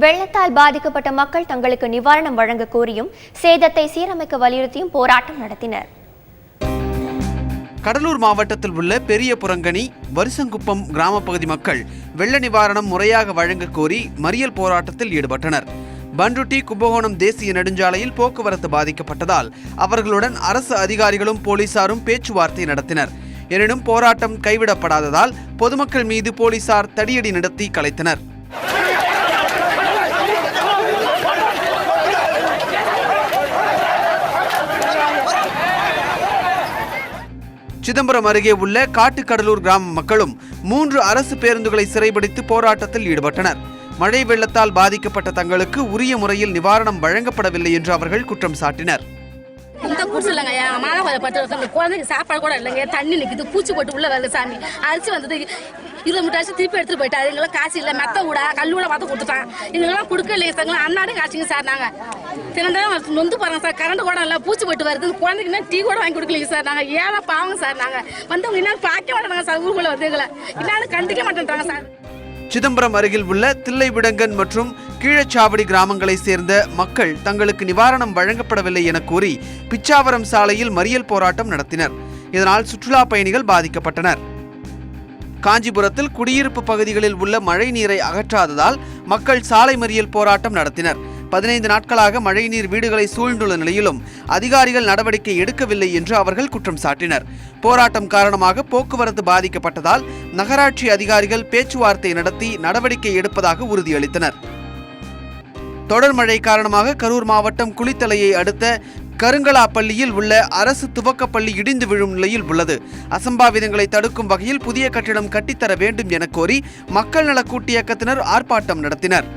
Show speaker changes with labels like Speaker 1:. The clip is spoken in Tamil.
Speaker 1: வெள்ளத்தால் பாதிக்கப்பட்ட மக்கள் தங்களுக்கு நிவாரணம் வழங்க கோரியும் சேதத்தை சீரமைக்க வலியுறுத்தியும் போராட்டம் நடத்தினர்.
Speaker 2: கடலூர் மாவட்டத்தில் உள்ள பெரிய புறங்கனி, வருசங்குப்பம் கிராம பகுதி மக்கள் வெள்ள நிவாரணம் முறையாக வழங்க கோரி மறியல் போராட்டத்தில் ஈடுபட்டனர். பண்ருட்டி கும்பகோணம் தேசிய நெடுஞ்சாலையில் போக்குவரத்து பாதிக்கப்பட்டதால் அவர்களுடன் அரசு அதிகாரிகளும் போலீசாரும் பேச்சுவார்த்தை நடத்தினர். எனினும் போராட்டம் கைவிடப்படாததால் பொதுமக்கள் மீது போலீசார் தடியடி நடத்தி கலைத்தனர். சிதம்பரம் அருகே உள்ள காட்டுக்கடலூர் கிராம மக்களும் 3 அரசு பேருந்துகளை சிறைபிடித்து போராட்டத்தில் ஈடுபட்டனர். மழை வெள்ளத்தால் பாதிக்கப்பட்ட தங்களுக்கு உரிய முறையில் நிவாரணம் வழங்கப்படவில்லை என்று அவர்கள் குற்றம் சாட்டினர்.
Speaker 3: குழந்தைக்கு சாப்பாடு கூட இல்லைங்க, தண்ணி நிற்குது, பூச்சி போட்டு உள்ள வரல சாமி. அரிசி வந்தது 20 மூட்டை அரிசி திருப்பி எடுத்துட்டு போயிட்டாரு. எங்களாம் காசு இல்லை, மெத்த கூட கல்லூட பார்த்து கொடுத்துட்டான். எங்களாம் கொடுக்க இல்லை சார், அன்னாடு காசுங்க சார். நாங்கள் தினந்தான் நொந்து போகிறோம் சார். கரண்ட் கூட இல்லை, பூச்சி போட்டு வருது. குழந்தைக்கு டீ கூட வாங்கி கொடுக்கலைங்க சார். நாங்கள் ஏழை பாவங்க சார். நாங்கள் வந்தவங்க இன்னும் பார்க்க மாட்டேங்க சார். ஊருக்குள்ள வந்து எங்களை இன்னும் கண்டிக்க மாட்டேன்றாங்க சார்.
Speaker 2: சிதம்பரம் அருகில் உள்ள தில்லைவிடங்கன் மற்றும் கீழச்சாவடி கிராமங்களை சேர்ந்த மக்கள் தங்களுக்கு நிவாரணம் வழங்கப்படவில்லை என கூறி பிச்சாவரம் சாலையில் மறியல் போராட்டம் நடத்தினர். இதனால் சுற்றுலா பயணிகள் பாதிக்கப்பட்டனர். காஞ்சிபுரத்தில் குடியிருப்பு பகுதிகளில் உள்ள மழை நீரை அகற்றாததால் மக்கள் சாலை மறியல் போராட்டம் நடத்தினர். 15 நாட்களாக மழைநீர் வீடுகளை சூழ்ந்துள்ள நிலையிலும் அதிகாரிகள் நடவடிக்கை எடுக்கவில்லை என்று அவர்கள் குற்றம் சாட்டினர். போராட்டம் காரணமாக போக்குவரத்து பாதிக்கப்பட்டதால் நகராட்சி அதிகாரிகள் பேச்சுவார்த்தை நடத்தி நடவடிக்கை எடுப்பதாக உறுதியளித்தனர். தொடர் மழை காரணமாக கரூர் மாவட்டம் குளித்தலையை அடுத்த கருங்கலாப்பள்ளியில் உள்ள அரசு துவக்கப்பள்ளி இடிந்து விழும் நிலையில் உள்ளது. அசம்பாவிதங்களை தடுக்கும் வகையில் புதிய கட்டிடம் கட்டித்தர வேண்டும் என கோரி மக்கள் நல கூட்டியக்கத்தினர் ஆர்ப்பாட்டம் நடத்தினர்.